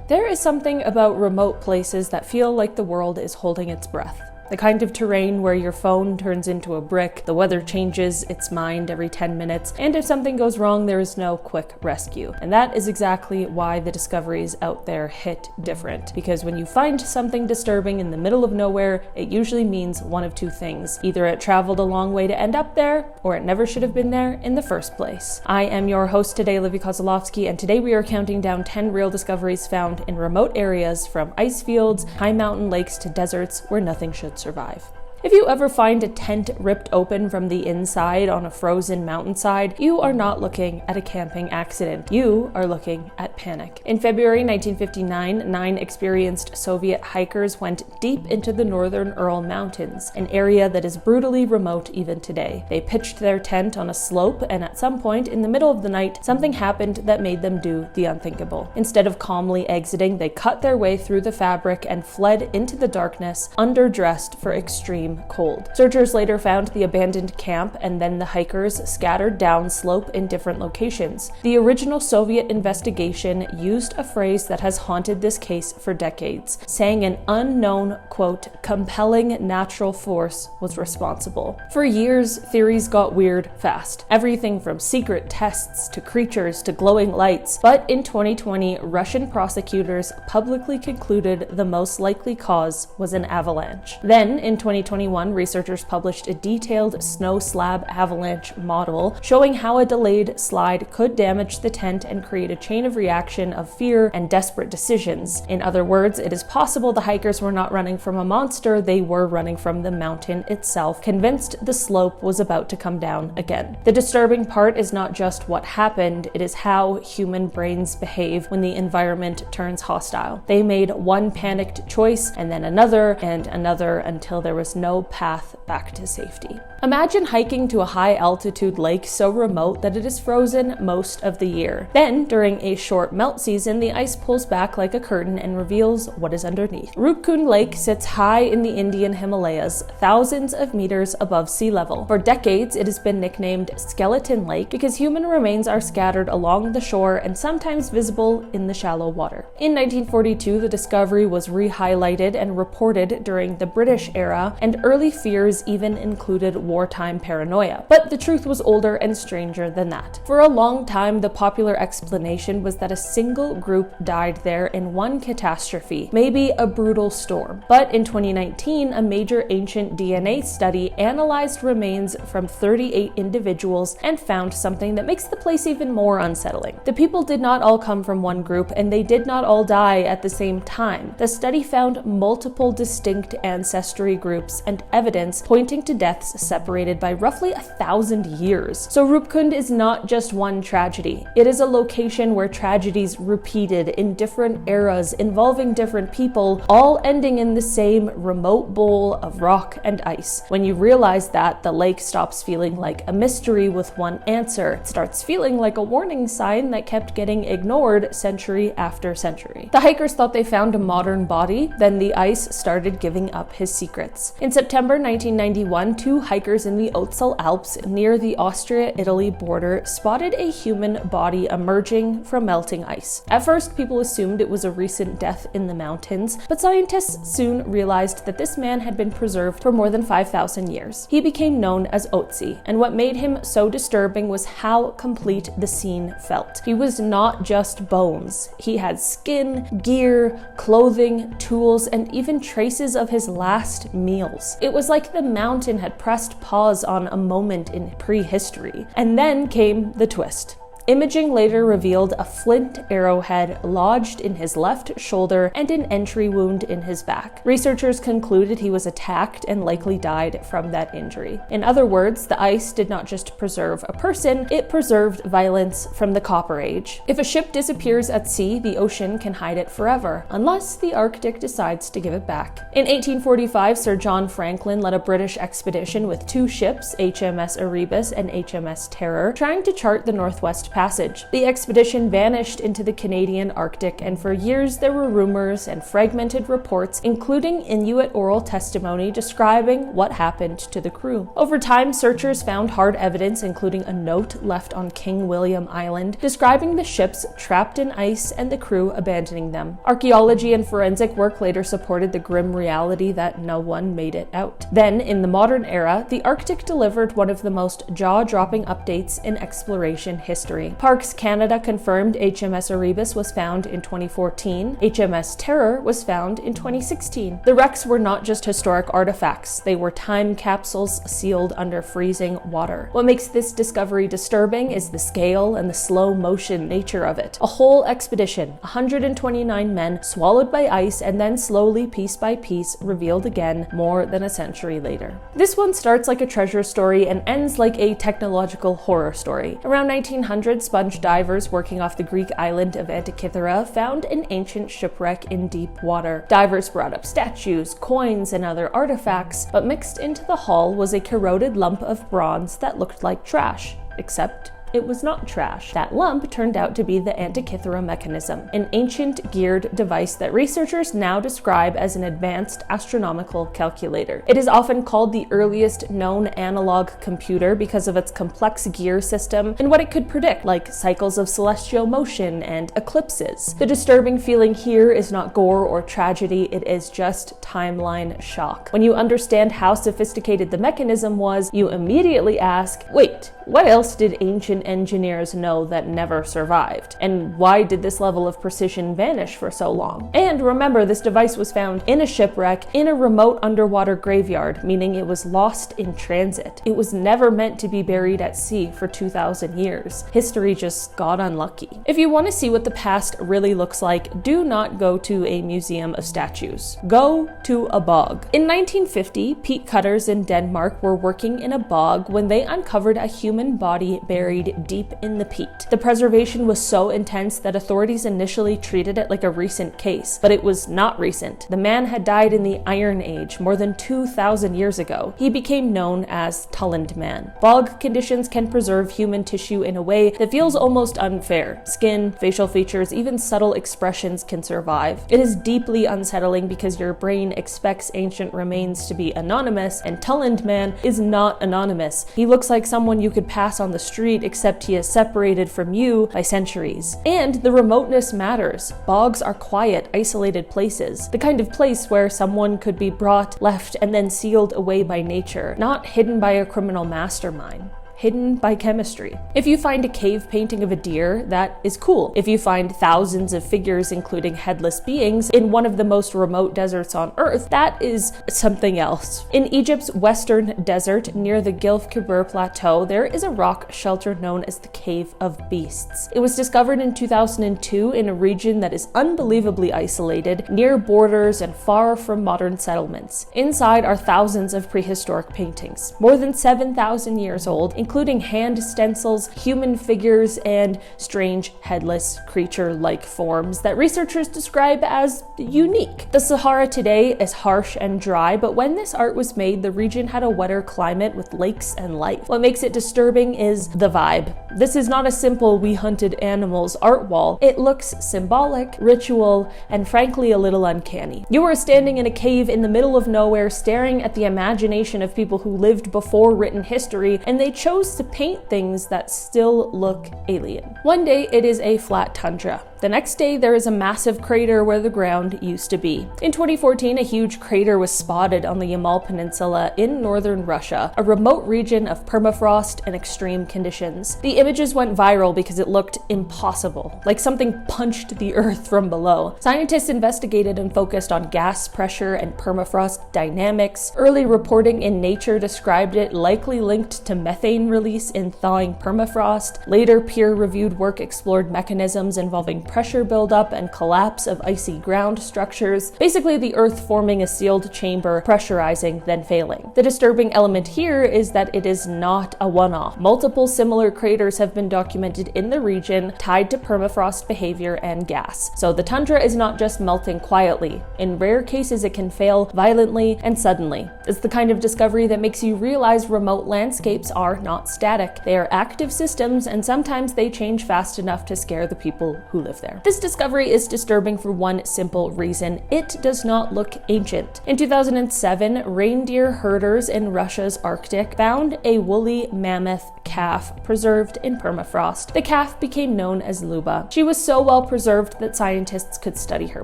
There is something about remote places that feel like the world is holding its breath. The kind of terrain where your phone turns into a brick, the weather changes its mind every 10 minutes, and if something goes wrong, there is no quick rescue. And that is exactly why the discoveries out there hit different. Because when you find something disturbing in the middle of nowhere, it usually means one of two things. Either it traveled a long way to end up there, or it never should have been there in the first place. I am your host today, Livy Kozolowski, and today we are counting down 10 real discoveries found in remote areas, from ice fields, high mountain lakes to deserts where nothing should survive. If you ever find a tent ripped open from the inside on a frozen mountainside, you are not looking at a camping accident. You are looking at panic. In February 1959, 9 experienced Soviet hikers went deep into the northern Ural Mountains, an area that is brutally remote even today. They pitched their tent on a slope, and at some point in the middle of the night, something happened that made them do the unthinkable. Instead of calmly exiting, they cut their way through the fabric and fled into the darkness, underdressed for extreme cold. Searchers later found the abandoned camp, and then the hikers scattered down slope in different locations. The original Soviet investigation used a phrase that has haunted this case for decades, saying an unknown, quote, compelling natural force was responsible. For years, theories got weird fast. Everything from secret tests to creatures to glowing lights. But in 2020, Russian prosecutors publicly concluded the most likely cause was an avalanche. Then, in 2021, researchers published a detailed snow slab avalanche model showing how a delayed slide could damage the tent and create a chain of reaction of fear and desperate decisions. In other words, it is possible the hikers were not running from a monster, they were running from the mountain itself, convinced the slope was about to come down again. The disturbing part is not just what happened, it is how human brains behave when the environment turns hostile. They made one panicked choice and then another and another until there was no path back to safety. Imagine hiking to a high-altitude lake so remote that it is frozen most of the year. Then, during a short melt season, the ice pulls back like a curtain and reveals what is underneath. Rupkund Lake sits high in the Indian Himalayas, thousands of meters above sea level. For decades, it has been nicknamed Skeleton Lake because human remains are scattered along the shore and sometimes visible in the shallow water. In 1942, the discovery was re-highlighted and reported during the British era, and early fears even included wartime paranoia. But the truth was older and stranger than that. For a long time, the popular explanation was that a single group died there in one catastrophe, maybe a brutal storm. But in 2019, a major ancient DNA study analyzed remains from 38 individuals and found something that makes the place even more unsettling. The people did not all come from one group, and they did not all die at the same time. The study found multiple distinct ancestry groups and evidence pointing to deaths separated by roughly 1,000 years. So Rupkund is not just one tragedy. It is a location where tragedies repeated in different eras involving different people, all ending in the same remote bowl of rock and ice. When you realize that, the lake stops feeling like a mystery with one answer. It starts feeling like a warning sign that kept getting ignored century after century. The hikers thought they found a modern body, then the ice started giving up his secrets. In September 1991, 2 hikers in the Otzi Alps near the Austria-Italy border spotted a human body emerging from melting ice. At first, people assumed it was a recent death in the mountains, but scientists soon realized that this man had been preserved for more than 5,000 years. He became known as Otzi, and what made him so disturbing was how complete the scene felt. He was not just bones. He had skin, gear, clothing, tools, and even traces of his last meals. It was like the mountain had pressed pause on a moment in prehistory. And then came the twist. Imaging later revealed a flint arrowhead lodged in his left shoulder and an entry wound in his back. Researchers concluded he was attacked and likely died from that injury. In other words, the ice did not just preserve a person, it preserved violence from the Copper Age. If a ship disappears at sea, the ocean can hide it forever, unless the Arctic decides to give it back. In 1845, Sir John Franklin led a British expedition with 2 ships, HMS Erebus and HMS Terror, trying to chart the Northwest Passage. The expedition vanished into the Canadian Arctic, and for years there were rumors and fragmented reports, including Inuit oral testimony describing what happened to the crew. Over time, searchers found hard evidence, including a note left on King William Island describing the ships trapped in ice and the crew abandoning them. Archaeology and forensic work later supported the grim reality that no one made it out. Then, in the modern era, the Arctic delivered one of the most jaw-dropping updates in exploration history. Parks Canada confirmed HMS Erebus was found in 2014. HMS Terror was found in 2016. The wrecks were not just historic artifacts, they were time capsules sealed under freezing water. What makes this discovery disturbing is the scale and the slow motion nature of it. A whole expedition, 129 men swallowed by ice and then slowly, piece by piece, revealed again more than a century later. This one starts like a treasure story and ends like a technological horror story. Around 1900, sponge divers working off the Greek island of Antikythera found an ancient shipwreck in deep water. Divers brought up statues, coins, and other artifacts, but mixed into the hull was a corroded lump of bronze that looked like trash, except it was not trash. That lump turned out to be the Antikythera mechanism, an ancient geared device that researchers now describe as an advanced astronomical calculator. It is often called the earliest known analog computer because of its complex gear system and what it could predict, like cycles of celestial motion and eclipses. The disturbing feeling here is not gore or tragedy, it is just timeline shock. When you understand how sophisticated the mechanism was, you immediately ask, wait, what else did ancient engineers know that never survived? And why did this level of precision vanish for so long? And remember, this device was found in a shipwreck in a remote underwater graveyard, meaning it was lost in transit. It was never meant to be buried at sea for 2,000 years. History just got unlucky. If you want to see what the past really looks like, do not go to a museum of statues. Go to a bog. In 1950, peat cutters in Denmark were working in a bog when they uncovered a human body buried deep in the peat. The preservation was so intense that authorities initially treated it like a recent case, but it was not recent. The man had died in the Iron Age more than 2,000 years ago. He became known as Tulland Man. Bog conditions can preserve human tissue in a way that feels almost unfair. Skin, facial features, even subtle expressions can survive. It is deeply unsettling because your brain expects ancient remains to be anonymous, and Tulland Man is not anonymous. He looks like someone you could pass on the street, except he is separated from you by centuries. And the remoteness matters. Bogs are quiet, isolated places. The kind of place where someone could be brought, left, and then sealed away by nature, not hidden by a criminal mastermind. Hidden by chemistry. If you find a cave painting of a deer, that is cool. If you find thousands of figures, including headless beings, in one of the most remote deserts on Earth, that is something else. In Egypt's western desert, near the Gilf Kebir Plateau, there is a rock shelter known as the Cave of Beasts. It was discovered in 2002 in a region that is unbelievably isolated, near borders and far from modern settlements. Inside are thousands of prehistoric paintings, more than 7,000 years old, including hand stencils, human figures, and strange headless creature-like forms that researchers describe as unique. The Sahara today is harsh and dry, but when this art was made, the region had a wetter climate with lakes and life. What makes it disturbing is the vibe. This is not a simple "we hunted animals" art wall. It looks symbolic, ritual, and frankly a little uncanny. You are standing in a cave in the middle of nowhere, staring at the imagination of people who lived before written history, and they chose to paint things that still look alien. One day it is a flat tundra. The next day there is a massive crater where the ground used to be. In 2014, a huge crater was spotted on the Yamal Peninsula in northern Russia, a remote region of permafrost and extreme conditions. The images went viral because it looked impossible, like something punched the earth from below. Scientists investigated and focused on gas pressure and permafrost dynamics. Early reporting in Nature described it likely linked to methane release in thawing permafrost. Later, peer-reviewed work explored mechanisms involving pressure buildup and collapse of icy ground structures, basically the Earth forming a sealed chamber, pressurizing, then failing. The disturbing element here is that it is not a one-off. Multiple similar craters have been documented in the region, tied to permafrost behavior and gas. So the tundra is not just melting quietly. In rare cases, it can fail violently and suddenly. It's the kind of discovery that makes you realize remote landscapes are not static. They are active systems, and sometimes they change fast enough to scare the people who live there. This discovery is disturbing for one simple reason: it does not look ancient. In 2007, reindeer herders in Russia's Arctic found a woolly mammoth calf preserved in permafrost. The calf became known as Luba. She was so well preserved that scientists could study her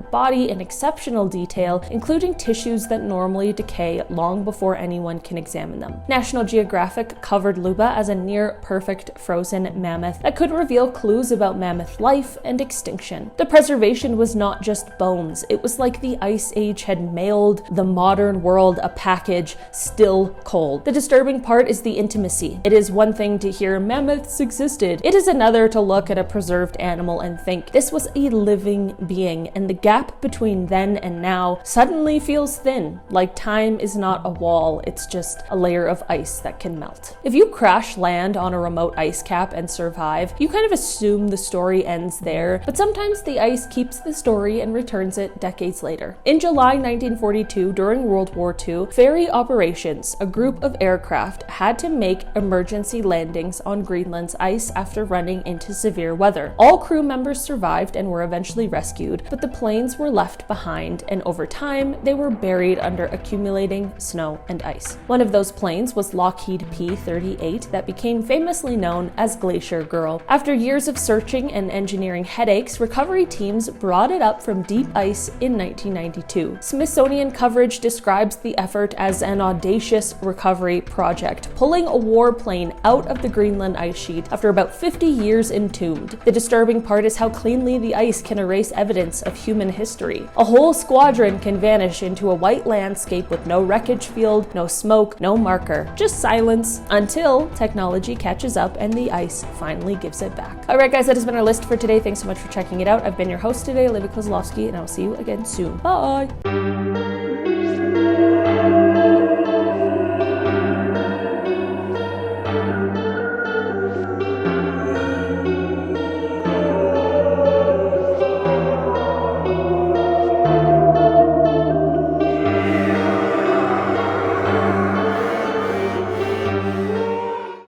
body in exceptional detail, including tissues that normally decay long before anyone can examine them. National Geographic covered Luba as a near-perfect frozen mammoth that could reveal clues about mammoth life and extinction. The preservation was not just bones. It was like the Ice Age had mailed the modern world a package still cold. The disturbing part is the intimacy. It is one thing to hear mammoths existed. It is another to look at a preserved animal and think this was a living being, and the gap between then and now suddenly feels thin, like time is not a wall, it's just a layer of ice that can melt. If you crash land on a remote ice cap and survive, you kind of assume the story ends there, but sometimes the ice keeps the story and returns it decades later. In July 1942, during World War II, ferry operations, a group of aircraft had to make emergency landings on Greenland's ice after running into severe weather. All crew members survived and were eventually rescued, but the planes were left behind, and over time, they were buried under accumulating snow and ice. One of those planes was Lockheed P-38 that became famously known as Glacier Girl. After years of searching and engineering headaches, recovery teams brought it up from deep ice in 1992. Smithsonian coverage describes the effort as an audacious recovery project, pulling a warplane out of the Greenland ice sheet after about 50 years entombed. The disturbing part is how cleanly the ice can erase evidence of human history. A whole squadron can vanish into a white landscape with no wreckage field, no smoke, no marker, just silence until technology catches up and the ice finally gives it back. Alright guys, that has been our list for today. Thanks so much for checking it out. I've been your host today, Olivia Kozlowski, and I'll see you again soon. Bye!